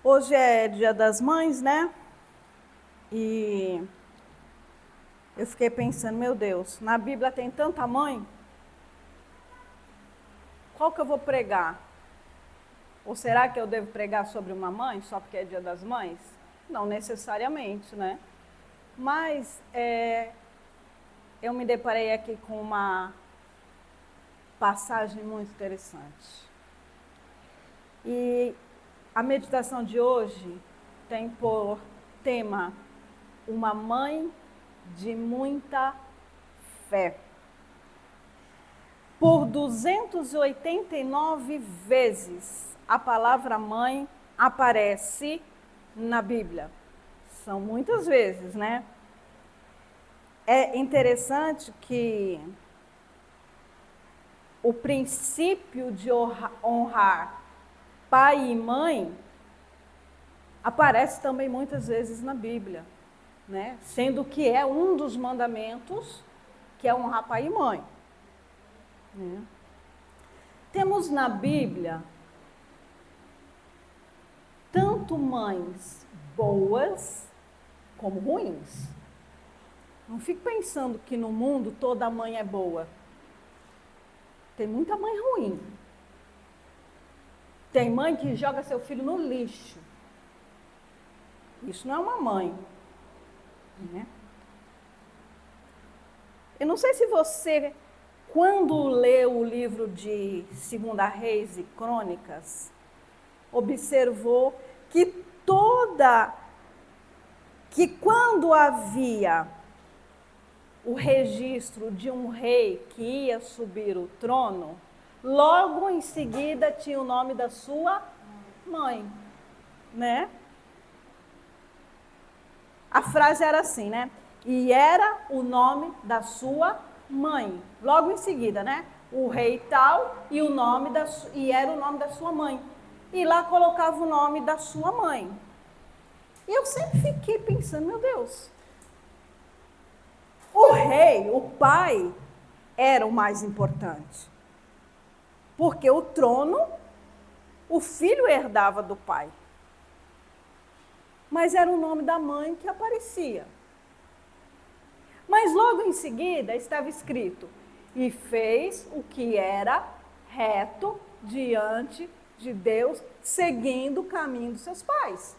Hoje é Dia das Mães, né? E eu fiquei pensando, meu Deus, na Bíblia tem tanta mãe, qual que eu vou pregar? Ou será que eu devo pregar sobre uma mãe só porque é Dia das Mães? Não necessariamente, né? Mas eu me deparei aqui com uma passagem muito interessante. E a meditação de hoje tem por tema uma mãe de muita fé. Por 289 vezes a palavra mãe aparece na Bíblia. São muitas vezes, né? É interessante que o princípio de honrar pai e mãe aparece também muitas vezes na Bíblia, né? Sendo que é um dos mandamentos que é honrar pai e mãe. Né? Temos na Bíblia tanto mães boas como ruins. Não fique pensando que no mundo toda mãe é boa. Tem muita mãe ruim. Tem mãe que joga seu filho no lixo. Isso não é uma mãe. Né? Eu não sei se você, quando leu o livro de 2 Reis e Crônicas, observou que quando havia o registro de um rei que ia subir o trono, logo em seguida tinha o nome da sua mãe, né? A frase era assim, né? E era o nome da sua mãe. Logo em seguida, né? O rei tal e era o nome da sua mãe. E lá colocava o nome da sua mãe. E eu sempre fiquei pensando, meu Deus, o rei, o pai, era o mais importante. Porque o trono, o filho herdava do pai. Mas era o nome da mãe que aparecia. Mas logo em seguida estava escrito: e fez o que era reto diante de Deus, seguindo o caminho dos seus pais,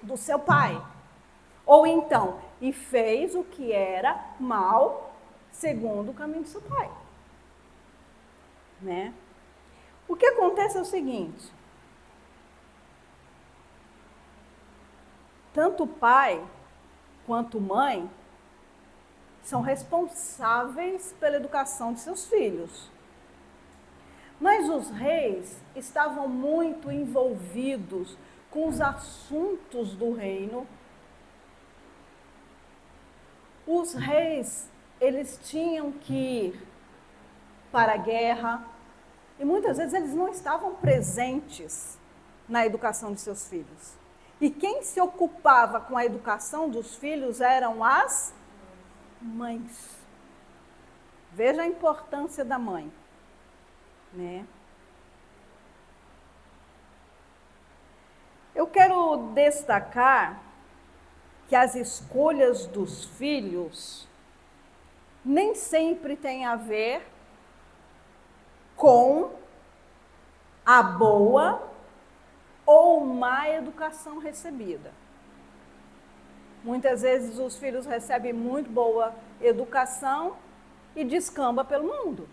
do seu pai. Ou então, e fez o que era mal, segundo o caminho do seu pai. Né? O que acontece é o seguinte: tanto pai quanto mãe são responsáveis pela educação de seus filhos. Mas os reis estavam muito envolvidos com os assuntos do reino. Os reis, eles tinham que ir para a guerra e muitas vezes eles não estavam presentes na educação de seus filhos. E quem se ocupava com a educação dos filhos eram as mães. Veja a importância da mãe, né? Eu quero destacar que as escolhas dos filhos nem sempre têm a ver com a boa ou má educação recebida. Muitas vezes os filhos recebem muito boa educação e descamba pelo mundo.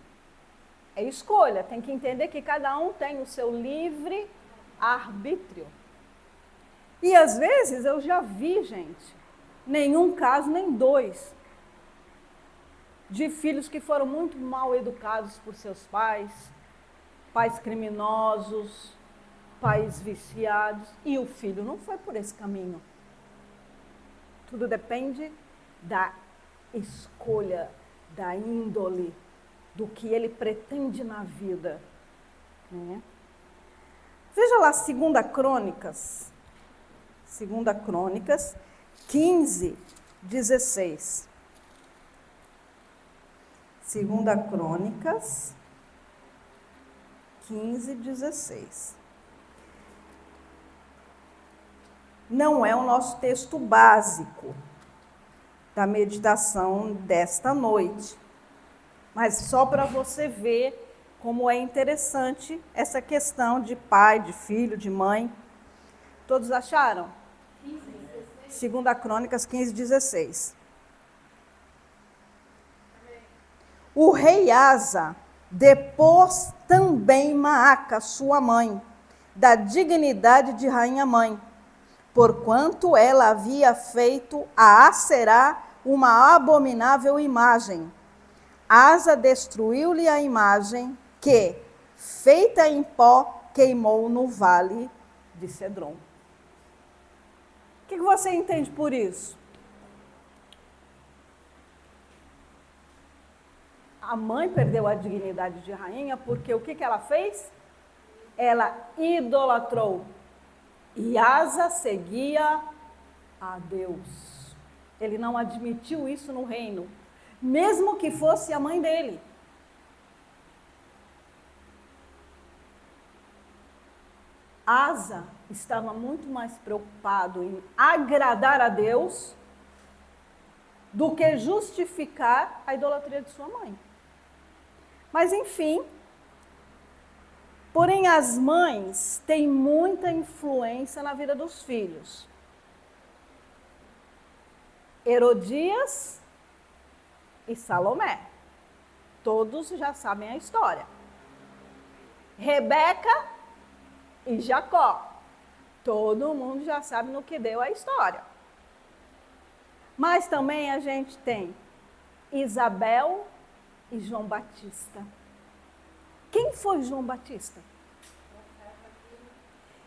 É escolha, tem que entender que cada um tem o seu livre arbítrio. E às vezes eu já vi, gente, nenhum caso, nem dois, de filhos que foram muito mal educados por seus pais, pais criminosos, pais viciados, e o filho não foi por esse caminho. Tudo depende da escolha, da índole, do que ele pretende na vida. Né? Veja lá, 2 Crônicas 15, 16. 2 Crônicas 15, 16. não é o nosso texto básico da meditação desta noite. Mas só para você ver como é interessante essa questão de pai, de filho, de mãe. Todos acharam? 2 Crônicas 15:16. O rei Asa depôs também Maaca, sua mãe, da dignidade de rainha-mãe, porquanto ela havia feito a Aserá uma abominável imagem. Asa destruiu-lhe a imagem que, feita em pó, queimou no vale de Cedron. O que você entende por isso? A mãe perdeu a dignidade de rainha porque o que ela fez? Ela idolatrou. E Asa seguia a Deus. Ele não admitiu isso no reino, mesmo que fosse a mãe dele. Asa estava muito mais preocupado em agradar a Deus do que justificar a idolatria de sua mãe. Mas, enfim, porém as mães têm muita influência na vida dos filhos. Herodias e Salomé. Todos já sabem a história. Rebeca e Jacó. Todo mundo já sabe no que deu a história. Mas também a gente tem Isabel e João Batista. Quem foi João Batista?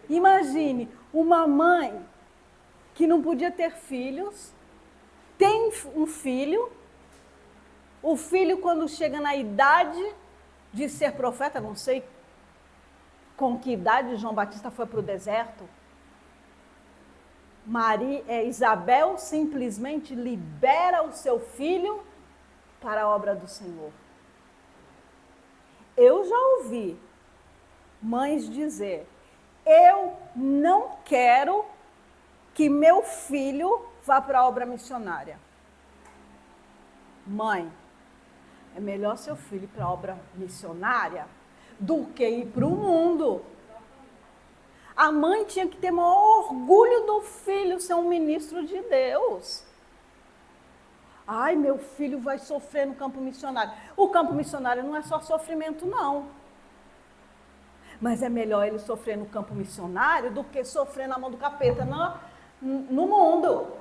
Imagine uma mãe que não podia ter filhos, tem um filho, o filho quando chega na idade de ser profeta, não sei com que idade João Batista foi para o deserto, Isabel simplesmente libera o seu filho para a obra do Senhor. Eu já ouvi mães dizer, eu não quero que meu filho vá para a obra missionária. Mãe, é melhor seu filho ir para a obra missionária do que ir para o mundo. A mãe tinha que ter maior orgulho do filho ser um ministro de Deus. Ai, meu filho vai sofrer no campo missionário. O campo missionário não é só sofrimento, não. Mas é melhor ele sofrer no campo missionário do que sofrer na mão do capeta no mundo.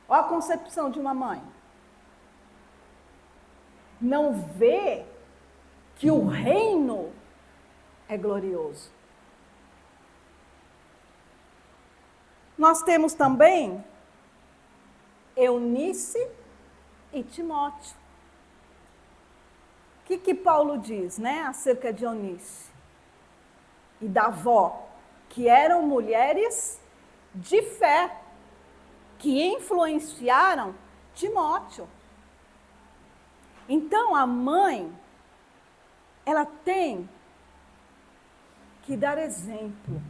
Olha a concepção de uma mãe. Não vê que o reino é glorioso. Nós temos também Eunice e Timóteo. O que Paulo diz, né, acerca de Eunice e da avó, que eram mulheres de fé, que influenciaram Timóteo. Então, a mãe, ela tem que dar exemplo.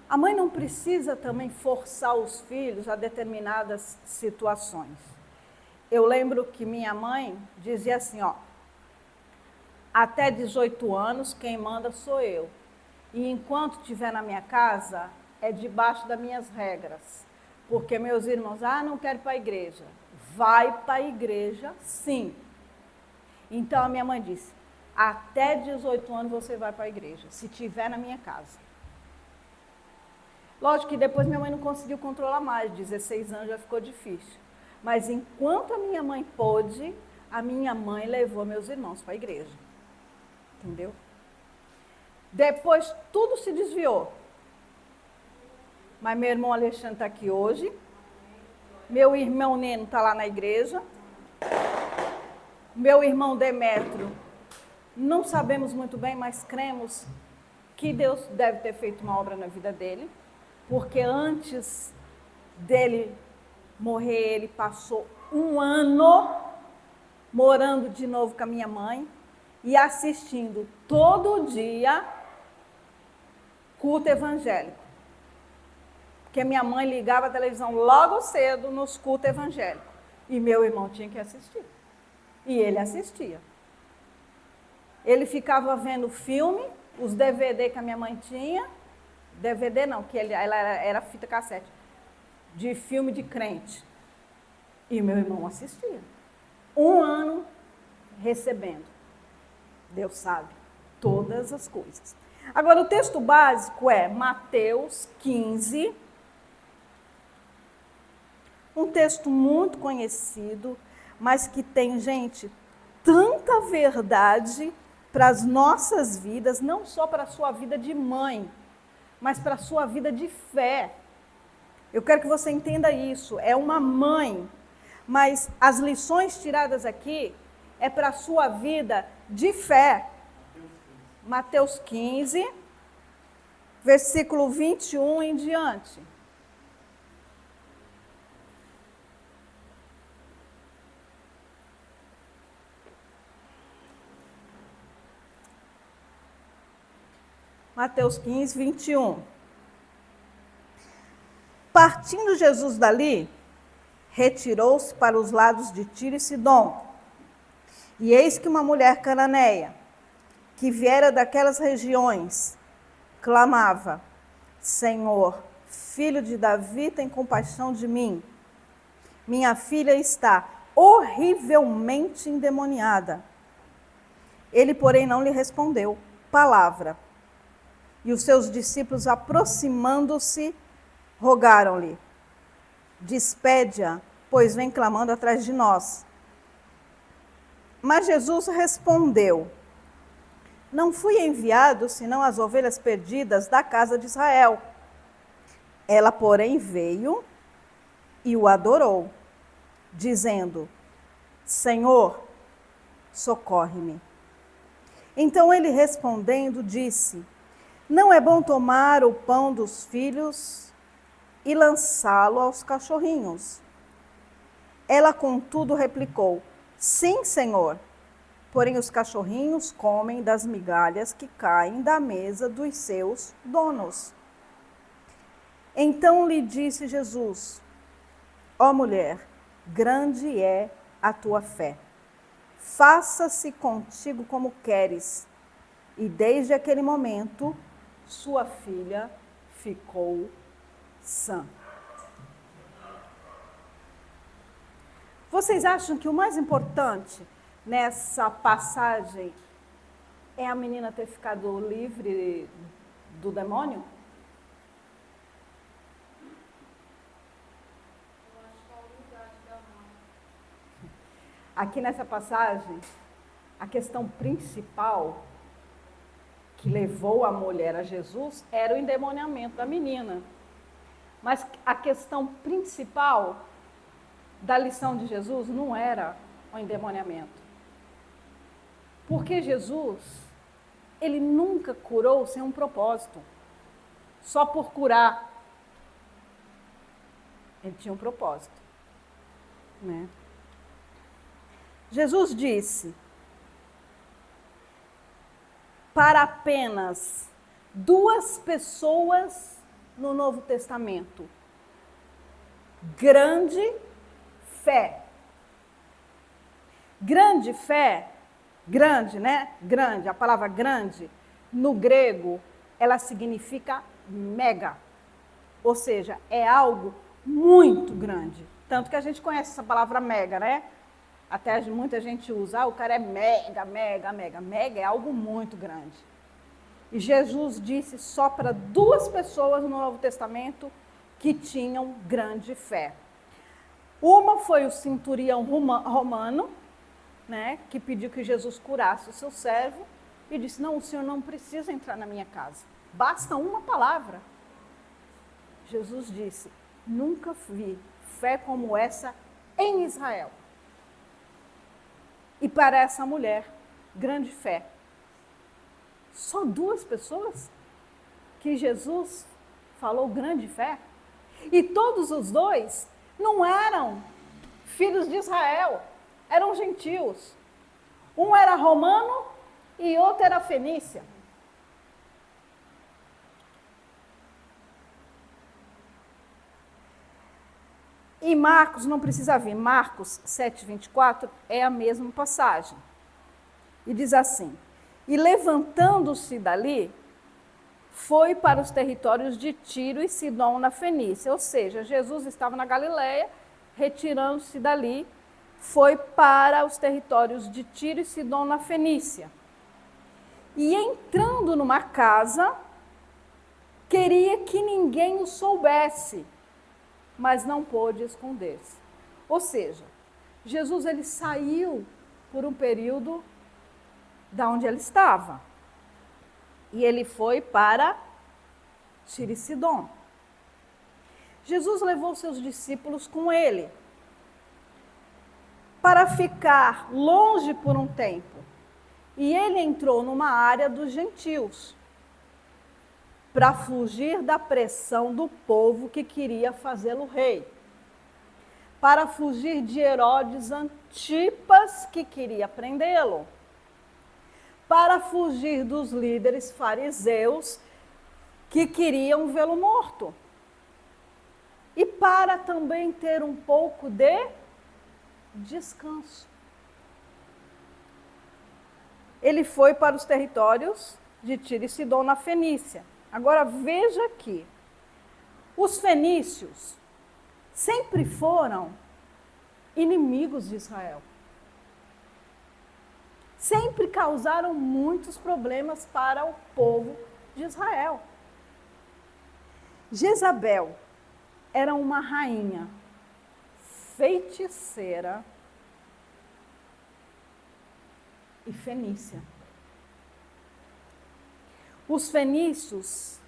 A mãe não precisa também forçar os filhos a determinadas situações. Eu lembro que minha mãe dizia assim, ó, até 18 anos quem manda sou eu. E enquanto estiver na minha casa, é debaixo das minhas regras. Porque meus irmãos, não quero ir para a igreja. Vai para a igreja, sim. Então a minha mãe disse, até 18 anos você vai para a igreja, se estiver na minha casa. Lógico que depois minha mãe não conseguiu controlar mais, 16 anos já ficou difícil. Mas enquanto a minha mãe pôde, a minha mãe levou meus irmãos para a igreja. Entendeu? Depois tudo se desviou. Mas meu irmão Alexandre está aqui hoje. Meu irmão Neno está lá na igreja. Meu irmão Demétrio, não sabemos muito bem, mas cremos que Deus deve ter feito uma obra na vida dele. Porque antes dele morrer, ele passou 1 ano morando de novo com a minha mãe e assistindo todo dia culto evangélico. Porque minha mãe ligava a televisão logo cedo nos cultos evangélicos. E meu irmão tinha que assistir. E ele assistia. Ele ficava vendo filme, os DVD que a minha mãe tinha. DVD não, que ela era fita cassete. De filme de crente. E meu irmão assistia. 1 ano recebendo. Deus sabe todas as coisas. Agora, o texto básico é Mateus 15. Um texto muito conhecido, mas que tem, gente, tanta verdade para as nossas vidas, não só para a sua vida de mãe, mas para a sua vida de fé. Eu quero que você entenda isso. É uma mãe, mas as lições tiradas aqui é para a sua vida de fé. Mateus 15, versículo 21 em diante. Mateus 15, 21. Partindo Jesus dali, retirou-se para os lados de Tiro e Sidom. E eis que uma mulher cananeia, que viera daquelas regiões, clamava: Senhor, filho de Davi, tem compaixão de mim. Minha filha está horrivelmente endemoniada. Ele, porém, não lhe respondeu palavra. E os seus discípulos, aproximando-se, rogaram-lhe: despede-a, pois vem clamando atrás de nós. Mas Jesus respondeu: não fui enviado senão as ovelhas perdidas da casa de Israel. Ela, porém, veio e o adorou, dizendo: Senhor, socorre-me. Então ele respondendo disse: não é bom tomar o pão dos filhos e lançá-lo aos cachorrinhos. Ela, contudo, replicou: sim, Senhor, porém os cachorrinhos comem das migalhas que caem da mesa dos seus donos. Então lhe disse Jesus: ó mulher, grande é a tua fé. Faça-se contigo como queres. E desde aquele momento, sua filha ficou sã. Vocês acham que o mais importante nessa passagem é a menina ter ficado livre do demônio? Eu acho que é a unidade da mãe. Aqui nessa passagem, a questão principal que levou a mulher a Jesus era o endemoniamento da menina. Mas a questão principal da lição de Jesus não era o endemoniamento. Porque Jesus, ele nunca curou sem um propósito. Só por curar. Ele tinha um propósito. Né? Jesus disse para apenas 2 pessoas no Novo Testamento: grande fé. Grande fé, grande, né? Grande, a palavra grande, no grego, ela significa mega. Ou seja, é algo muito grande. Tanto que a gente conhece essa palavra mega, né? Até muita gente usa, o cara é mega, mega, mega. Mega é algo muito grande. E Jesus disse só para 2 pessoas no Novo Testamento que tinham grande fé. Uma foi o centurião romano, né, que pediu que Jesus curasse o seu servo e disse: não, o senhor não precisa entrar na minha casa, basta uma palavra. Jesus disse: nunca vi fé como essa em Israel. E para essa mulher, grande fé. Só 2 pessoas que Jesus falou grande fé? E todos os 2 não eram filhos de Israel, eram gentios. Um era romano e outro era fenícia. Em Marcos, não precisa vir, Marcos 7,24 é a mesma passagem. E diz assim: e levantando-se dali, foi para os territórios de Tiro e Sidom na Fenícia. Ou seja, Jesus estava na Galileia, retirando-se dali, foi para os territórios de Tiro e Sidom na Fenícia. E entrando numa casa, queria que ninguém o soubesse, mas não pôde esconder-se. Ou seja, Jesus ele saiu por um período da onde ele estava. E ele foi para Tiro e Sidom. Jesus levou seus discípulos com ele para ficar longe por um tempo. E ele entrou numa área dos gentios para fugir da pressão do povo que queria fazê-lo rei. Para fugir de Herodes Antipas, que queria prendê-lo. Para fugir dos líderes fariseus que queriam vê-lo morto. E para também ter um pouco de descanso. Ele foi para os territórios de Tiro e Sidom na Fenícia. Agora veja aqui, os fenícios sempre foram inimigos de Israel. Sempre causaram muitos problemas para o povo de Israel. Jezabel era uma rainha feiticeira e fenícia. Os fenícios,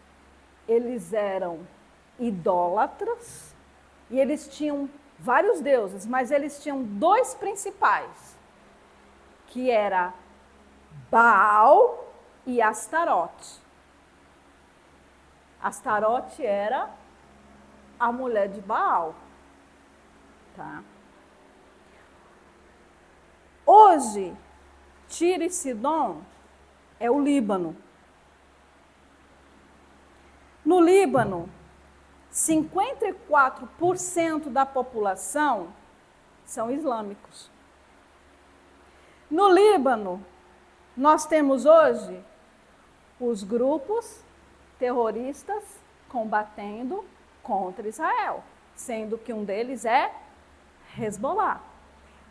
eles eram idólatras e eles tinham vários deuses, mas eles tinham dois principais, que era Baal e Astarote. Astarote era a mulher de Baal. Tá? Hoje, Tiro e Sidom é o Líbano. No Líbano, 54% da população são islâmicos. No Líbano, nós temos hoje os grupos terroristas combatendo contra Israel, sendo que um deles é Hezbollah.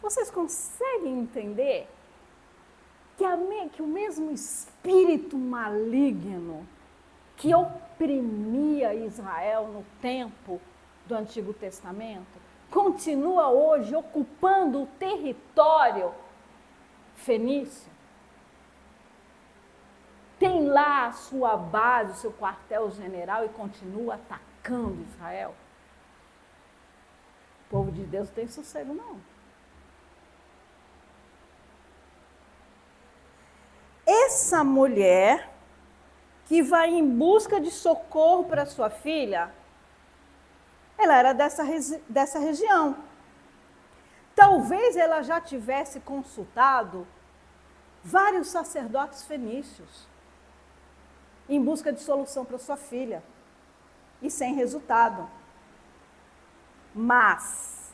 Vocês conseguem entender que o mesmo espírito maligno que oprimia Israel no tempo do Antigo Testamento continua hoje ocupando o território fenício? Tem lá a sua base, o seu quartel-general e continua atacando Israel? O povo de Deus não tem sossego, não. Essa mulher que vai em busca de socorro para sua filha, ela era dessa região. Talvez ela já tivesse consultado vários sacerdotes fenícios em busca de solução para sua filha, e sem resultado. Mas,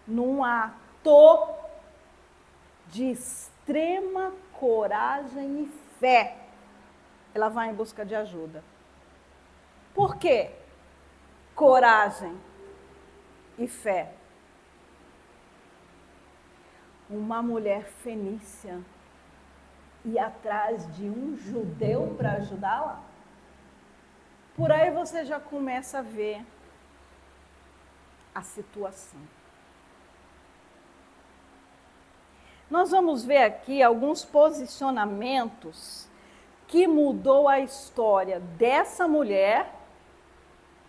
num ato de extrema coragem e fé, ela vai em busca de ajuda. Por quê? Coragem e fé. Uma mulher fenícia ir atrás de um judeu para ajudá-la? Por aí você já começa a ver a situação. Nós vamos ver aqui alguns posicionamentos que mudou a história dessa mulher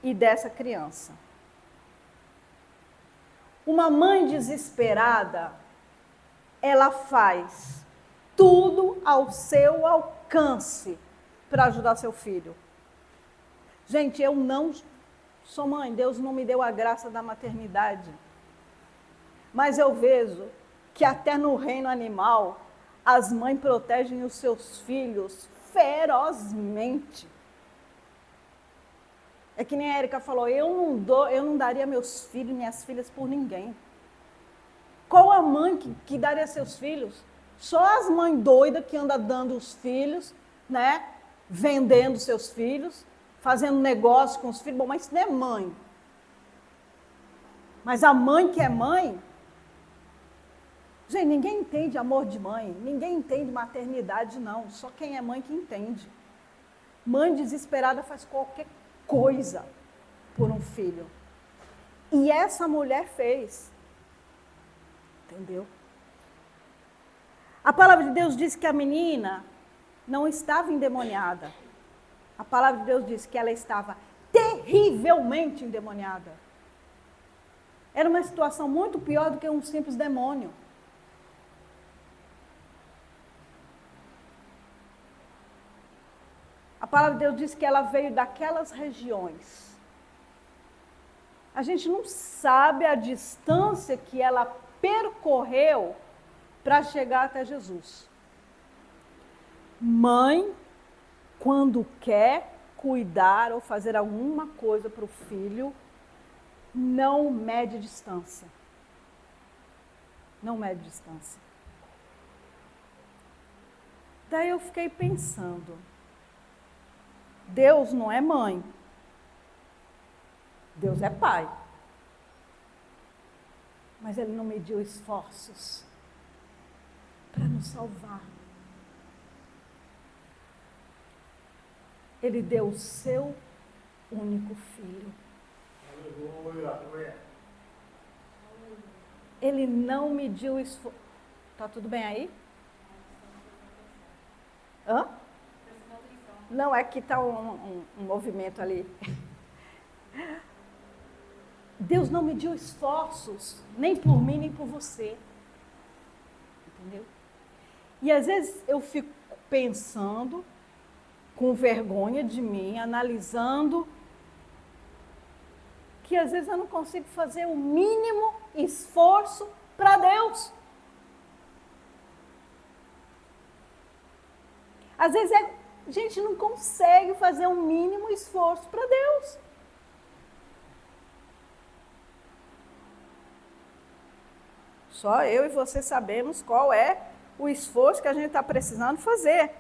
e dessa criança. Uma mãe desesperada, ela faz tudo ao seu alcance para ajudar seu filho. Gente, eu não sou mãe, Deus não me deu a graça da maternidade. Mas eu vejo que até no reino animal, as mães protegem os seus filhos ferozmente. É que nem a Érica falou, eu não daria meus filhos, minhas filhas por ninguém. Qual a mãe que daria seus filhos? Só as mães doidas que andam dando os filhos, né? Vendendo seus filhos, fazendo negócio com os filhos. Bom, mas isso não é mãe. Mas a mãe que é mãe... Gente, ninguém entende amor de mãe, ninguém entende maternidade, não. Só quem é mãe que entende. Mãe desesperada faz qualquer coisa por um filho. E essa mulher fez. Entendeu? A palavra de Deus diz que a menina não estava endemoniada. A palavra de Deus diz que ela estava terrivelmente endemoniada. Era uma situação muito pior do que um simples demônio. A palavra de Deus diz que ela veio daquelas regiões. A gente não sabe a distância que ela percorreu para chegar até Jesus. Mãe, quando quer cuidar ou fazer alguma coisa para o filho, não mede distância. Não mede distância. Daí eu fiquei pensando, Deus não é mãe. Deus é pai. Mas Ele não mediu esforços para nos salvar. Ele deu o seu único filho. Ele não mediu esforço. Tá tudo bem aí? Hã? Não, é que está um movimento ali. Deus não mediu esforços, nem por mim, nem por você. Entendeu? E às vezes eu fico pensando, com vergonha de mim, analisando, que às vezes eu não consigo fazer o mínimo esforço para Deus. Às vezes a gente não consegue fazer um mínimo esforço para Deus. Só eu e você sabemos qual é o esforço que a gente está precisando fazer.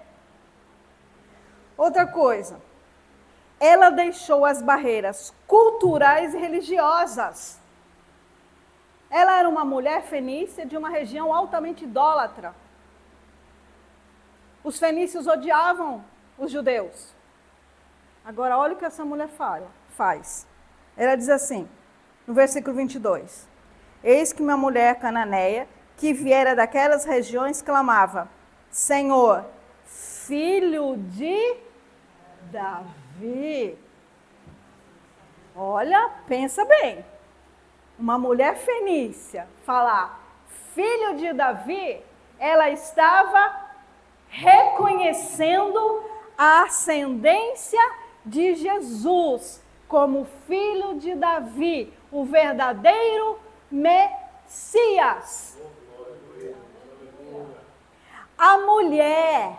Outra coisa, ela deixou as barreiras culturais e religiosas. Ela era uma mulher fenícia de uma região altamente idólatra. Os fenícios odiavam os judeus. Agora, olha o que essa mulher faz. Ela diz assim, no versículo 22. Eis que uma mulher cananeia, que viera daquelas regiões, clamava, Senhor, filho de Davi. Olha, pensa bem. Uma mulher fenícia falar, filho de Davi, ela estava reconhecendo a ascendência de Jesus como filho de Davi, o verdadeiro Messias. A mulher,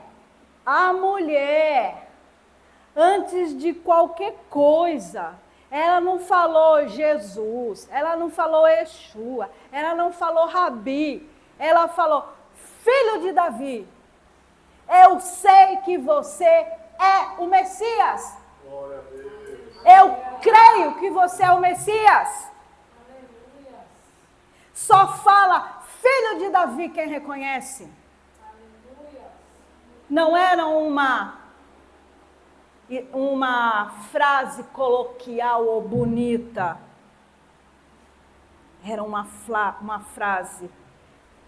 antes de qualquer coisa, ela não falou Jesus, ela não falou Yeshua, ela não falou Rabi, ela falou filho de Davi. Eu sei que você é o Messias. Eu creio que você é o Messias. Só fala filho de Davi quem reconhece. Não era uma frase coloquial ou bonita. Era uma frase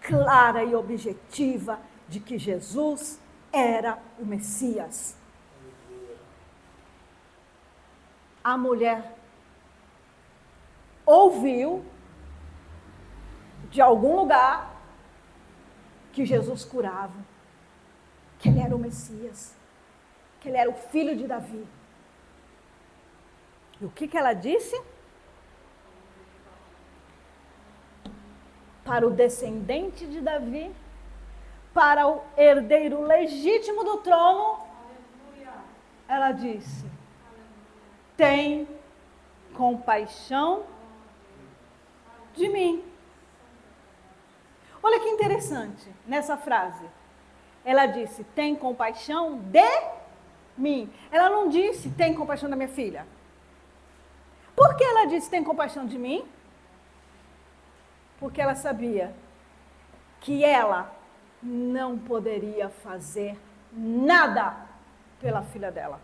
clara e objetiva de que Jesus era o Messias. A mulher ouviu de algum lugar que Jesus curava, que ele era o Messias, que ele era o filho de Davi. E o que ela disse? Para o descendente de Davi, para o herdeiro legítimo do trono, ela disse, tem compaixão de mim. Olha que interessante nessa frase. Ela disse, tem compaixão de mim. Ela não disse, tem compaixão da minha filha. Por que ela disse, tem compaixão de mim? Porque ela sabia que ela não poderia fazer nada pela filha dela.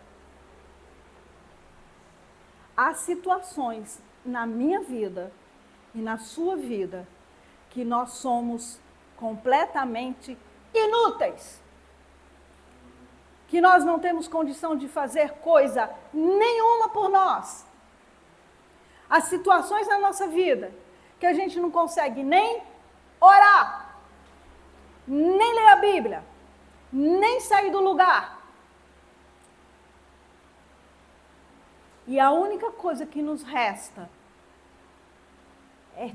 Há situações na minha vida e na sua vida que nós somos completamente inúteis. Que nós não temos condição de fazer coisa nenhuma por nós. Há situações na nossa vida que a gente não consegue nem orar, nem ler a Bíblia, nem sair do lugar. E a única coisa que nos resta é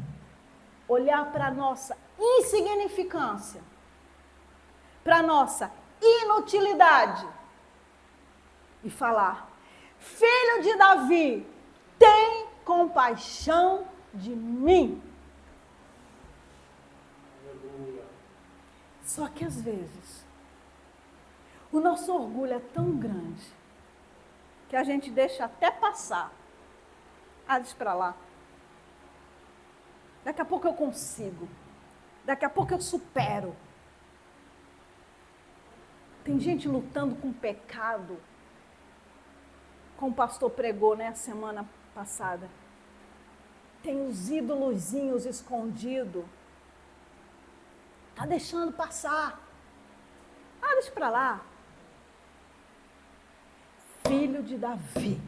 olhar para a nossa insignificância, para a nossa inutilidade e falar, filho de Davi, tem compaixão de mim. Só que às vezes, o nosso orgulho é tão grande que a gente deixa até passar. Deixa para lá. Daqui a pouco eu consigo. Daqui a pouco eu supero. Tem gente lutando com pecado, como o pastor pregou, né, a semana passada. Tem os ídolozinhos escondidos. Está deixando passar. Deixa para lá. Filho de Davi,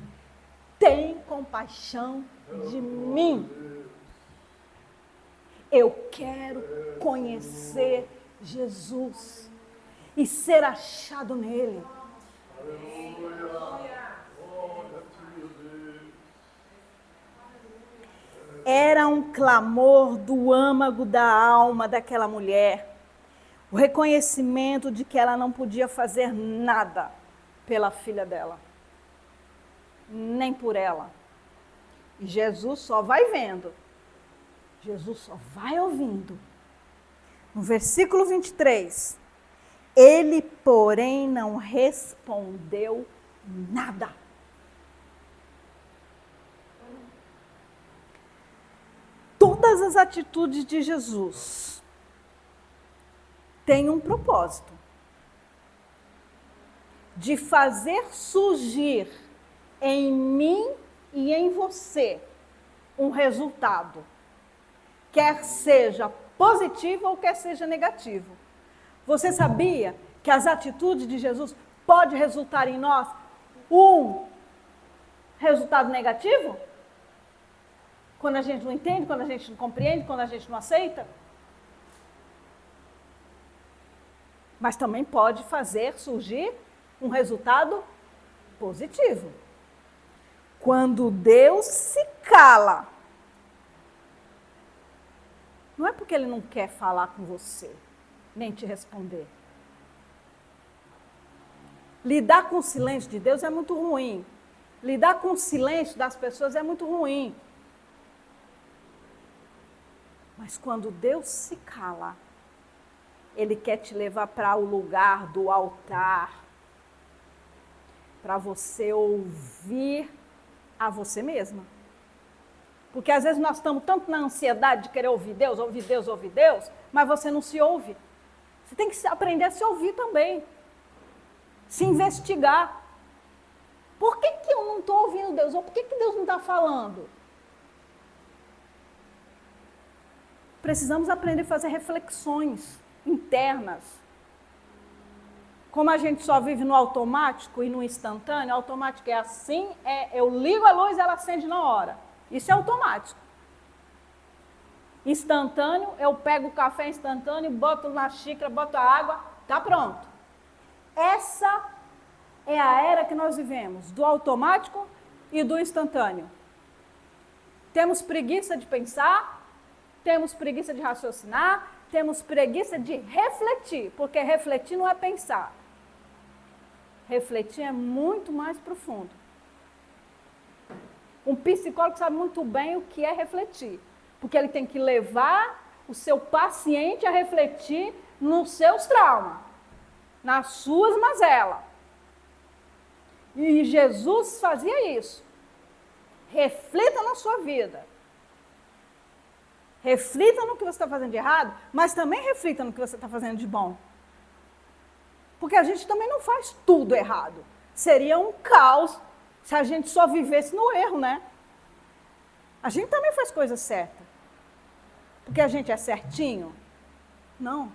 tem compaixão de mim. Eu quero conhecer Jesus e ser achado nele. Era um clamor do âmago da alma daquela mulher, o reconhecimento de que ela não podia fazer nada pela filha dela, nem por ela. E Jesus só vai vendo, Jesus só vai ouvindo. No versículo 23, ele, porém, não respondeu nada. Todas as atitudes de Jesus têm um propósito: de fazer surgir em mim e em você um resultado, quer seja positivo ou quer seja negativo. Você sabia que as atitudes de Jesus podem resultar em nós um resultado negativo? Quando a gente não entende, quando a gente não compreende, quando a gente não aceita? Mas também pode fazer surgir um resultado positivo. Quando Deus se cala, não é porque Ele não quer falar com você, nem te responder. Lidar com o silêncio de Deus é muito ruim. Lidar com o silêncio das pessoas é muito ruim. Mas quando Deus se cala, Ele quer te levar para o lugar do altar, para você ouvir a você mesma. Porque às vezes nós estamos tanto na ansiedade de querer ouvir Deus, ouvir Deus, ouvir Deus, mas você não se ouve. Você tem que aprender a se ouvir também. Se investigar. Por que eu não estou ouvindo Deus? Ou por que Deus não está falando? Precisamos aprender a fazer reflexões internas. Como a gente só vive no automático e no instantâneo, automático é assim, eu ligo a luz e ela acende na hora. Isso é automático. Instantâneo, eu pego o café instantâneo, boto na xícara, boto a água, tá pronto. Essa é a era que nós vivemos, do automático e do instantâneo. Temos preguiça de pensar, temos preguiça de raciocinar, temos preguiça de refletir, porque refletir não é pensar. Refletir é muito mais profundo. Um psicólogo sabe muito bem o que é refletir, porque ele tem que levar o seu paciente a refletir nos seus traumas, nas suas mazelas. E Jesus fazia isso. Reflita na sua vida. Reflita no que você está fazendo de errado, mas também reflita no que você está fazendo de bom. Porque a gente também não faz tudo errado. Seria um caos se a gente só vivesse no erro, né? A gente também faz coisa certa. Porque a gente é certinho? Não.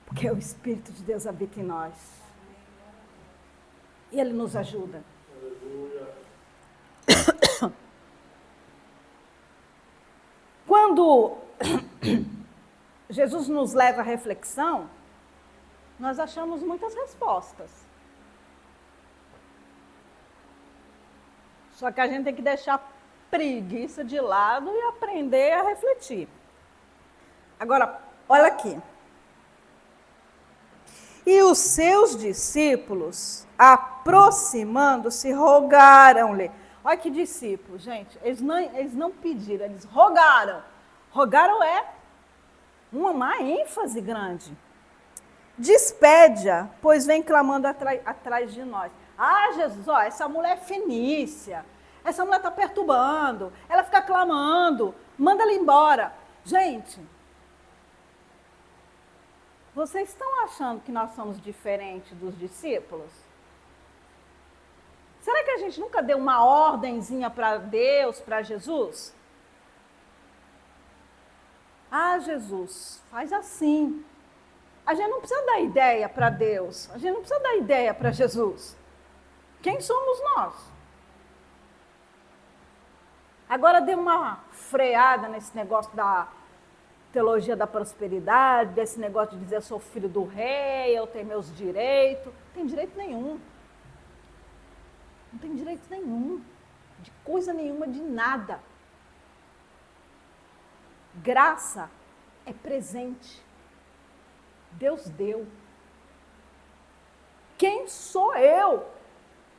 Porque o Espírito de Deus habita em nós. E Ele nos ajuda. Quando Jesus nos leva à reflexão, nós achamos muitas respostas. Só que a gente tem que deixar preguiça de lado e aprender a refletir. Agora, olha aqui. E os seus discípulos, aproximando-se, rogaram-lhe. Olha que discípulos, gente. Eles não pediram, eles rogaram. Rogaram é uma ênfase grande. Despede-a, pois vem clamando atrás de nós. Ah, Jesus, ó, essa mulher é fenícia. Essa mulher está perturbando. Ela fica clamando. Manda ela embora. Gente, vocês estão achando que nós somos diferentes dos discípulos? Será que a gente nunca deu uma ordenzinha para Deus, para Jesus? Ah, Jesus, faz assim. A gente não precisa dar ideia para Deus. A gente não precisa dar ideia para Jesus. Quem somos nós? Agora dê uma freada nesse negócio da teologia da prosperidade, desse negócio de dizer eu sou filho do rei, eu tenho meus direitos. Não tem direito nenhum. Não tem direito nenhum. De coisa nenhuma, de nada. Graça é presente. Deus deu. Quem sou eu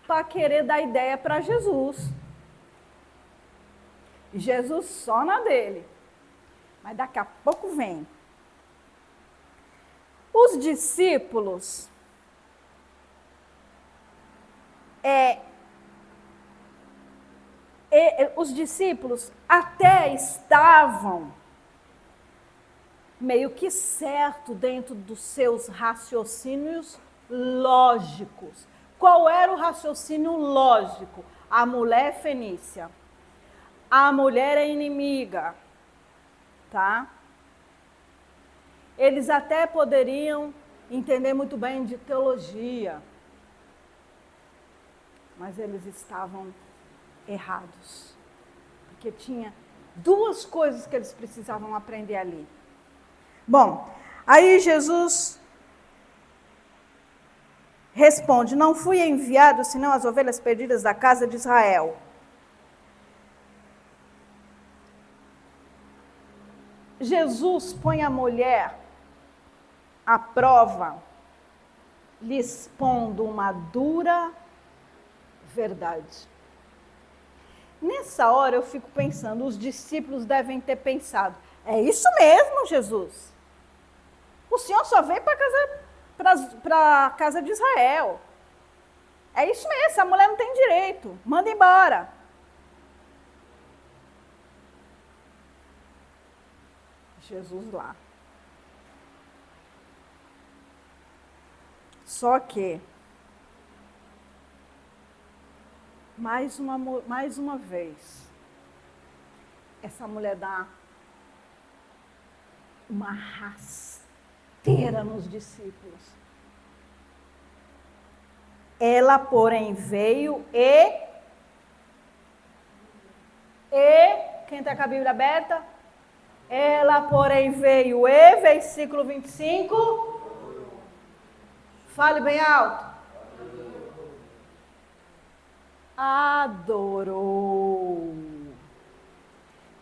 para querer dar ideia para Jesus? Jesus só na dele. Mas daqui a pouco vem. Os discípulos até estavam meio que certo dentro dos seus raciocínios lógicos. Qual era o raciocínio lógico? A mulher é fenícia. A mulher é inimiga. Tá? Eles até poderiam entender muito bem de teologia, mas eles estavam errados, porque tinha duas coisas que eles precisavam aprender ali. Bom, aí Jesus responde: não fui enviado senão as ovelhas perdidas da casa de Israel. Jesus põe a mulher à prova, lhe expondo uma dura verdade. Nessa hora eu fico pensando, os discípulos devem ter pensado, é isso mesmo, Jesus? O Senhor só veio para a casa de Israel. É isso mesmo, essa mulher não tem direito, manda embora. Jesus lá. Só que, mais uma vez, essa mulher dá uma rasteira nos discípulos. Ela, porém, veio quem está com a Bíblia aberta? Ela, porém, veio versículo 25. Fale bem alto. Adorou.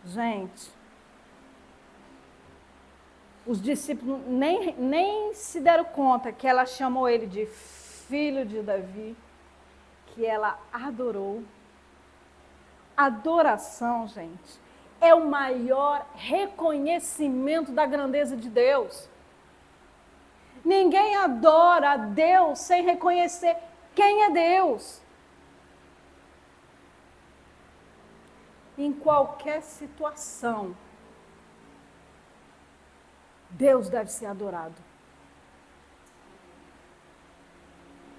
Gente, os discípulos nem se deram conta que ela chamou ele de filho de Davi, que ela adorou. Adoração, gente, é o maior reconhecimento da grandeza de Deus. Ninguém adora a Deus sem reconhecer quem é Deus. Em qualquer situação, Deus deve ser adorado.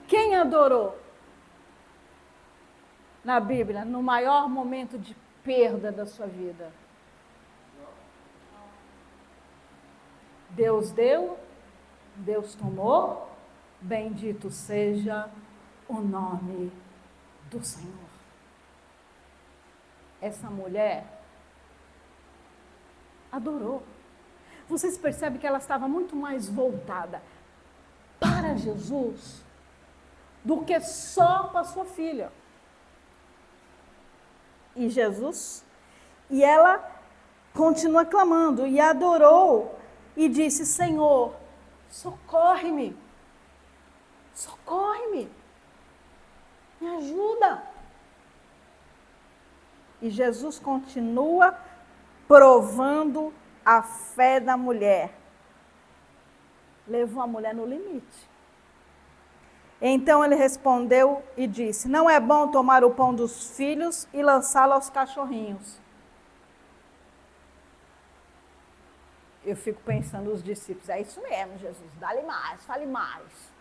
Quem adorou na Bíblia no maior momento de perda da sua vida? Deus deu, Deus tomou, bendito seja o nome do Senhor. Essa mulher adorou. Vocês percebem que ela estava muito mais voltada para Jesus do que só para sua filha. E ela continua clamando e adorou e disse: Senhor, socorre-me, socorre-me, me ajuda. E Jesus continua provando a fé da mulher. Levou a mulher no limite. Então ele respondeu e disse: não é bom tomar o pão dos filhos e lançá-lo aos cachorrinhos. Eu fico pensando os discípulos, é isso mesmo, Jesus, dá-lhe mais, fale mais.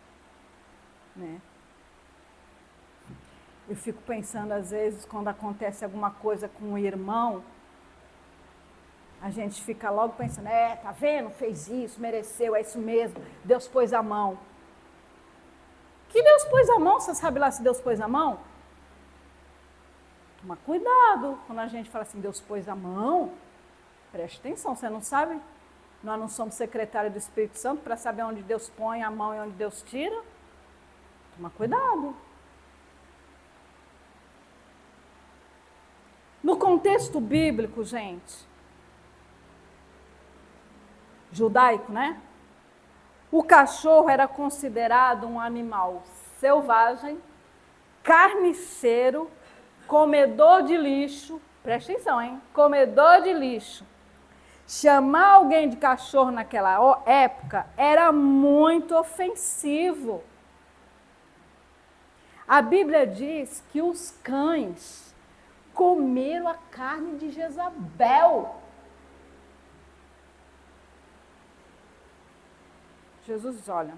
Né? Eu fico pensando, às vezes, quando acontece alguma coisa com um irmão, a gente fica logo pensando, tá vendo, fez isso, mereceu, é isso mesmo, Deus pôs a mão. Que Deus pôs a mão? Você sabe lá se Deus pôs a mão? Toma cuidado quando a gente fala assim, Deus pôs a mão. Preste atenção, você não sabe? Nós não somos secretários do Espírito Santo para saber onde Deus põe a mão e onde Deus tira. Toma cuidado. No contexto bíblico, gente, judaico, né? O cachorro era considerado um animal selvagem, carniceiro, comedor de lixo. Presta atenção, hein? Comedor de lixo. Chamar alguém de cachorro naquela época era muito ofensivo. A Bíblia diz que os cães comeram a carne de Jezabel. Jesus diz, olha,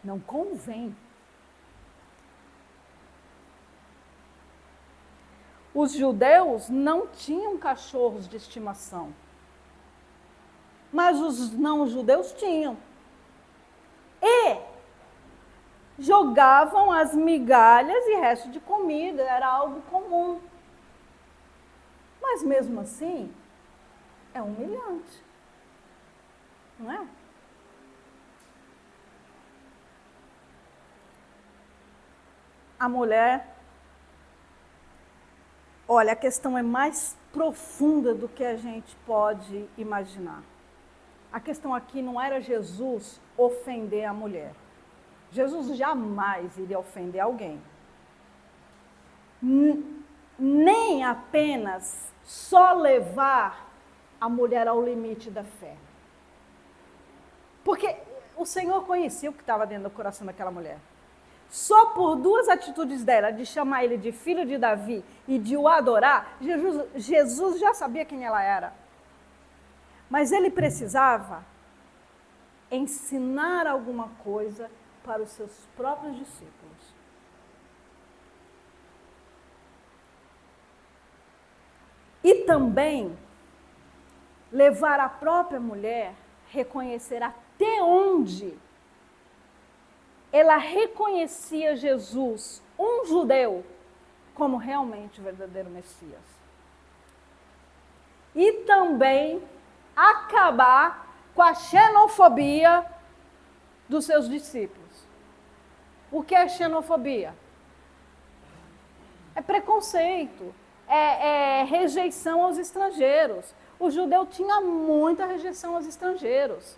não convém. Os judeus não tinham cachorros de estimação, mas os não-judeus tinham. E jogavam as migalhas e resto de comida, era algo comum. Mas mesmo assim, é humilhante, não é? A mulher, olha, a questão é mais profunda do que a gente pode imaginar. A questão aqui não era Jesus ofender a mulher. Jesus jamais iria ofender alguém. Nem apenas só levar a mulher ao limite da fé. Porque o Senhor conhecia o que estava dentro do coração daquela mulher. Só por duas atitudes dela, de chamar ele de filho de Davi e de o adorar, Jesus já sabia quem ela era. Mas ele precisava ensinar alguma coisa para os seus próprios discípulos. E também levar a própria mulher a reconhecer até onde ela reconhecia Jesus, um judeu, como realmente o verdadeiro Messias. E também acabar com a xenofobia dos seus discípulos. O que é xenofobia? É preconceito, é rejeição aos estrangeiros. O judeu tinha muita rejeição aos estrangeiros.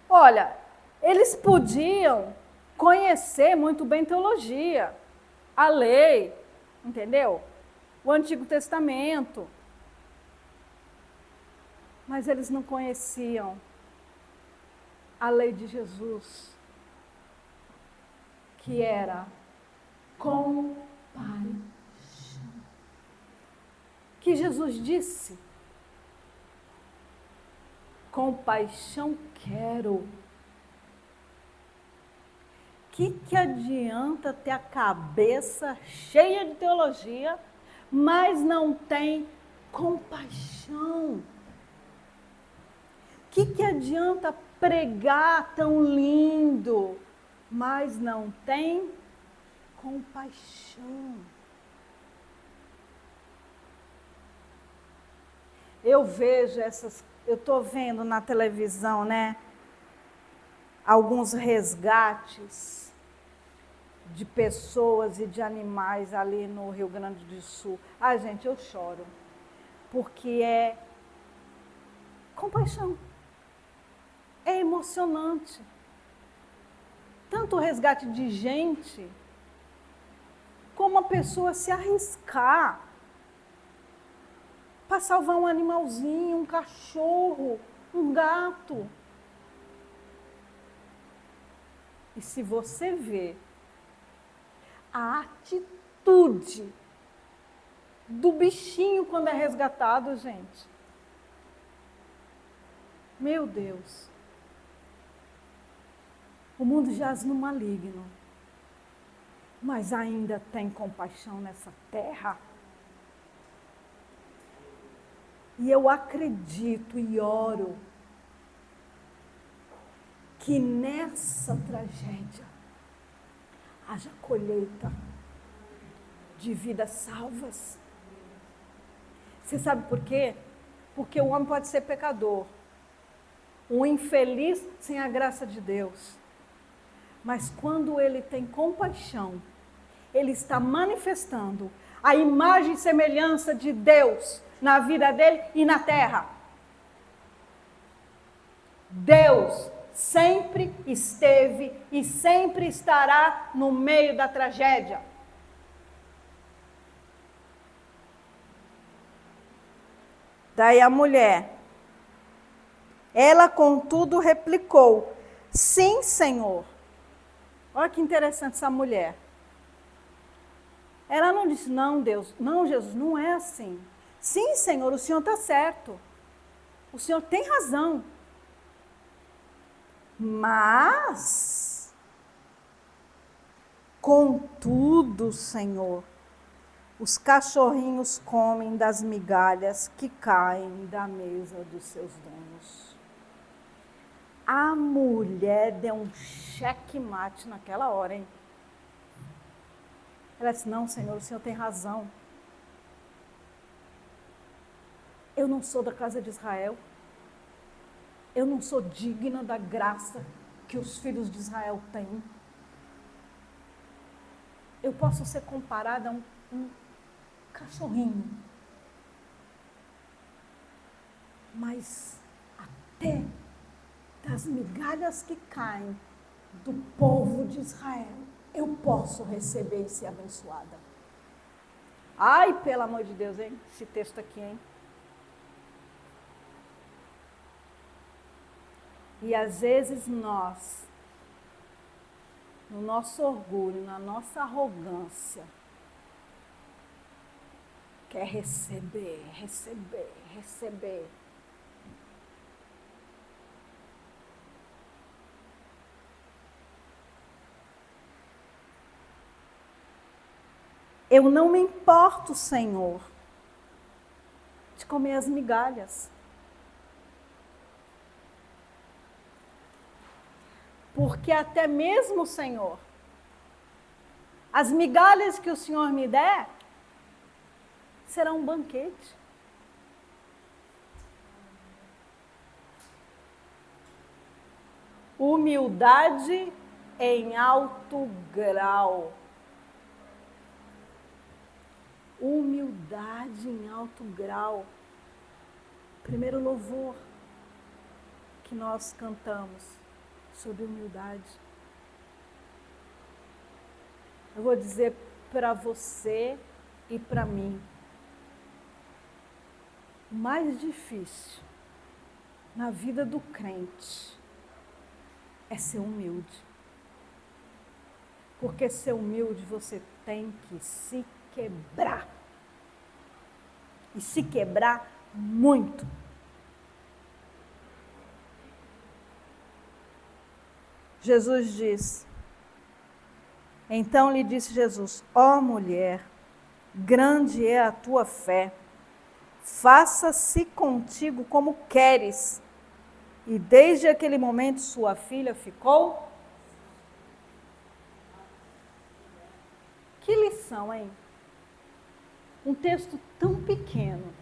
Olha, eles podiam conhecer muito bem teologia, a lei, entendeu? O Antigo Testamento. Mas eles não conheciam a lei de Jesus, que era compaixão. Que Jesus disse: compaixão quero. Que adianta ter a cabeça cheia de teologia, mas não tem compaixão? Que adianta pregar tão lindo, mas não tem compaixão? Eu vejo eu estou vendo na televisão, né, alguns resgates de pessoas e de animais ali no Rio Grande do Sul. Ai, gente, eu choro, porque é compaixão. É emocionante. Tanto o resgate de gente, como a pessoa se arriscar para salvar um animalzinho, um cachorro, um gato. E se você vê a atitude do bichinho quando é resgatado, gente, meu Deus, o mundo jaz no maligno, mas ainda tem compaixão nessa terra. E eu acredito e oro que nessa tragédia haja colheita de vidas salvas. Você sabe por quê? Porque o homem pode ser pecador, um infeliz sem a graça de Deus. Mas quando ele tem compaixão, ele está manifestando a imagem e semelhança de Deus na vida dele e na terra. Deus sempre esteve e sempre estará no meio da tragédia. Daí a mulher, ela contudo replicou: sim, Senhor. Olha que interessante essa mulher. Ela não disse: não, Deus, não, Jesus, não é assim. Sim, Senhor, o Senhor está certo. O Senhor tem razão. Mas, contudo, Senhor, os cachorrinhos comem das migalhas que caem da mesa dos seus donos. A mulher deu um checkmate naquela hora, hein? Ela disse: não, Senhor, o Senhor tem razão. Eu não sou da casa de Israel. Eu não sou digna da graça que os filhos de Israel têm. Eu posso ser comparada a um cachorrinho. Mas até das migalhas que caem do povo de Israel, eu posso receber e ser abençoada. Ai, pelo amor de Deus, hein? Esse texto aqui, hein? E às vezes nós, no nosso orgulho, na nossa arrogância, quer receber, receber, receber. Eu não me importo, Senhor, de comer as migalhas. Porque até mesmo, Senhor, as migalhas que o Senhor me der, será um banquete. Humildade em alto grau. Humildade em alto grau. Primeiro louvor que nós cantamos sobre humildade. Eu vou dizer para você e para mim, o mais difícil na vida do crente é ser humilde. Porque ser humilde você tem que se quebrar. E se quebrar muito. Jesus diz, então lhe disse Jesus, ó mulher, grande é a tua fé, faça-se contigo como queres. E desde aquele momento sua filha ficou. Que lição, hein? Um texto tão pequeno,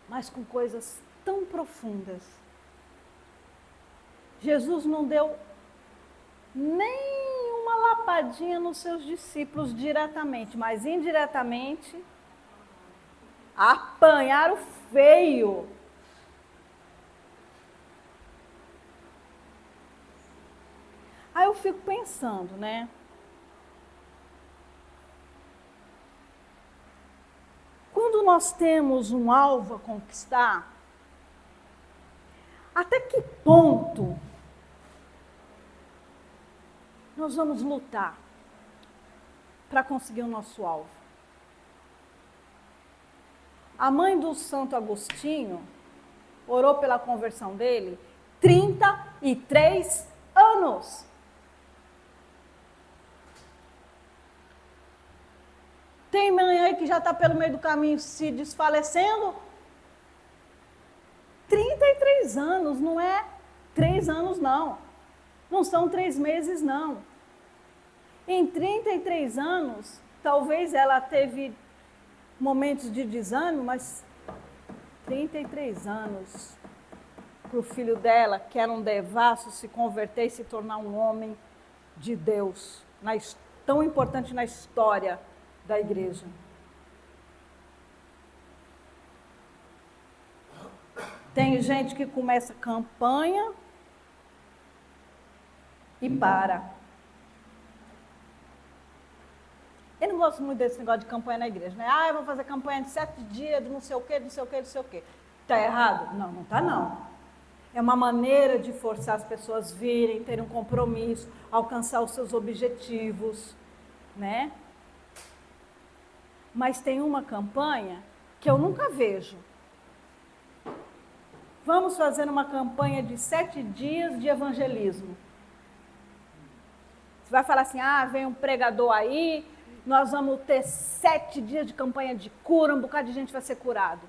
mas com coisas tão profundas. Jesus não deu nem uma lapadinha nos seus discípulos diretamente, mas indiretamente apanharam feio. Aí eu fico pensando, né? Quando nós temos um alvo a conquistar, até que ponto nós vamos lutar para conseguir o nosso alvo? A mãe do Santo Agostinho orou pela conversão dele 33 anos. Tem mãe aí que já está pelo meio do caminho se desfalecendo? 33 anos, não é 3 anos não. Não são 3 meses não. Em 33 anos, talvez ela teve momentos de desânimo, mas 33 anos para o filho dela, que era um devasso, se converter e se tornar um homem de Deus, tão importante na história da igreja. Tem gente que começa campanha e para. Eu não gosto muito desse negócio de campanha na igreja, né? Eu vou fazer campanha de 7 dias, de não sei o quê, não sei o quê, não sei o quê. Está errado? Não, não está não. É uma maneira de forçar as pessoas a virem, terem um compromisso, alcançar os seus objetivos, né? Mas tem uma campanha que eu nunca vejo. Vamos fazer uma campanha de 7 dias de evangelismo. Você vai falar assim, vem um pregador aí, nós vamos ter 7 dias de campanha de cura, um bocado de gente vai ser curado.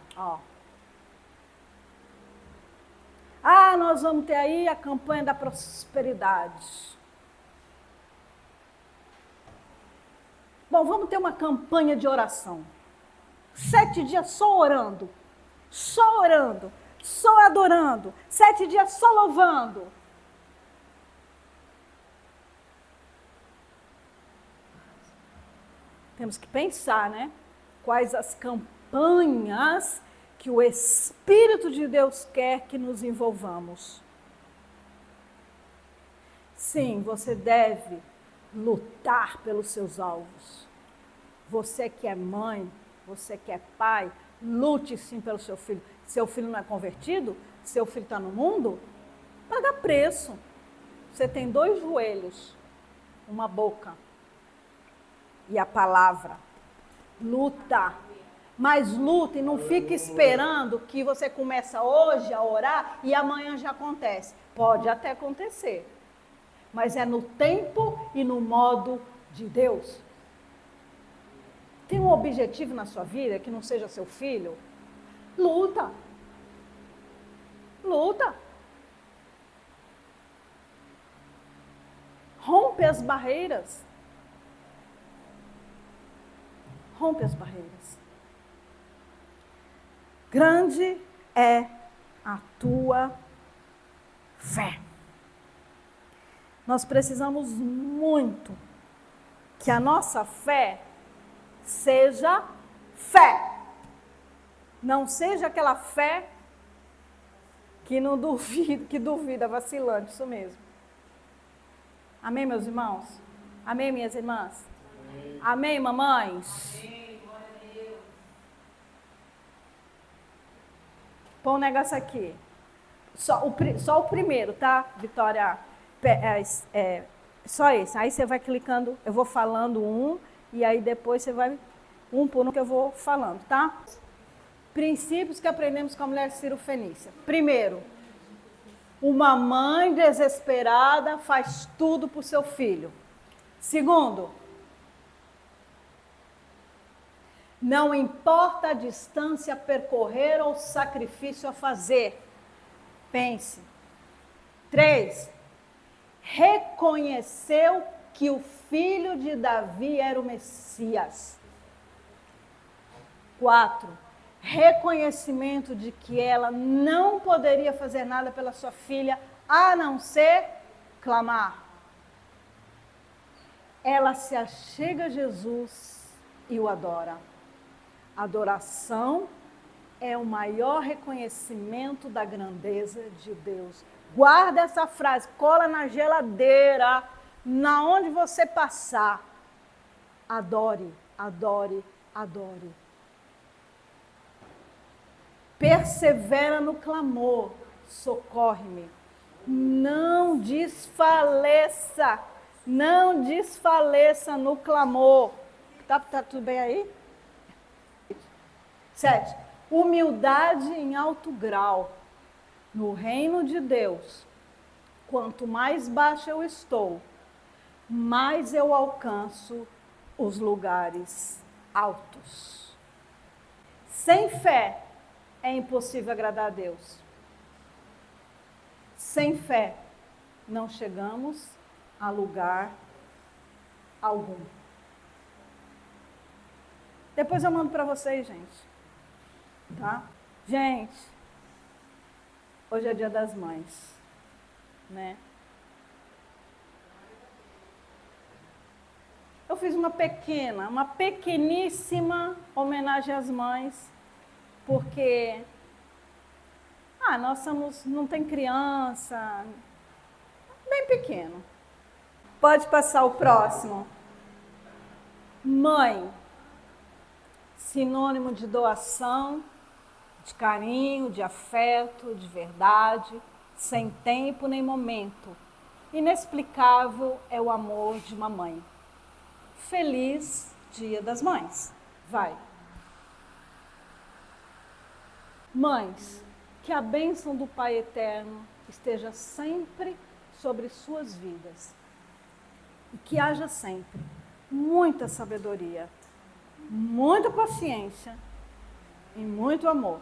Nós vamos ter aí a campanha da prosperidade. Bom, vamos ter uma campanha de oração. 7 dias só orando, só adorando. 7 dias só louvando. Temos que pensar, né? Quais as campanhas que o Espírito de Deus quer que nos envolvamos. Sim, você deve lutar pelos seus alvos. Você que é mãe, você que é pai, lute sim pelo seu filho. Seu filho não é convertido? Seu filho está no mundo? Paga preço. Você tem 2 joelhos, uma boca e a palavra. Luta. Mas luta e não fique esperando que você começa hoje a orar e amanhã já acontece. Pode até acontecer. Mas é no tempo e no modo de Deus. Tem um objetivo na sua vida que não seja seu filho? Luta. Luta. Rompe as barreiras. Rompe as barreiras. Grande é a tua fé. Nós precisamos muito que a nossa fé seja fé. Não seja aquela fé que não duvida, que duvida, vacilante, isso mesmo. Amém, meus irmãos? Amém, minhas irmãs? Amém, mamães? Põe um negócio aqui. Só o primeiro, tá, Vitória? Só esse. Aí você vai clicando, eu vou falando um, e aí depois você vai um por um que eu vou falando, tá? Princípios que aprendemos com a mulher Ciro-Fenícia. Primeiro, uma mãe desesperada faz tudo por seu filho. Segundo, não importa a distância a percorrer ou o sacrifício a fazer. Pense. 3. Reconheceu que o filho de Davi era o Messias. 4. Reconhecimento de que ela não poderia fazer nada pela sua filha, a não ser clamar. Ela se achega a Jesus e o adora. Adoração é o maior reconhecimento da grandeza de Deus. Guarda essa frase, cola na geladeira, na onde você passar. Adore, adore, adore. Persevera no clamor, socorre-me. Não desfaleça no clamor. Tá tudo bem aí? 7. Humildade em alto grau. No reino de Deus, quanto mais baixo eu estou, mais eu alcanço os lugares altos. Sem fé é impossível agradar a Deus. Sem fé não chegamos a lugar algum. Depois eu mando para vocês, gente. Tá? Gente, hoje é Dia das Mães, né? Eu fiz uma pequeníssima homenagem às mães, porque nós não tem criança, bem pequeno. Pode passar o próximo. Mãe, sinônimo de doação, de carinho, de afeto, de verdade, sem tempo nem momento. Inexplicável é o amor de uma mãe. Feliz Dia das Mães. Vai. Mães, que a bênção do Pai Eterno esteja sempre sobre suas vidas. E que haja sempre muita sabedoria, muita paciência e muito amor.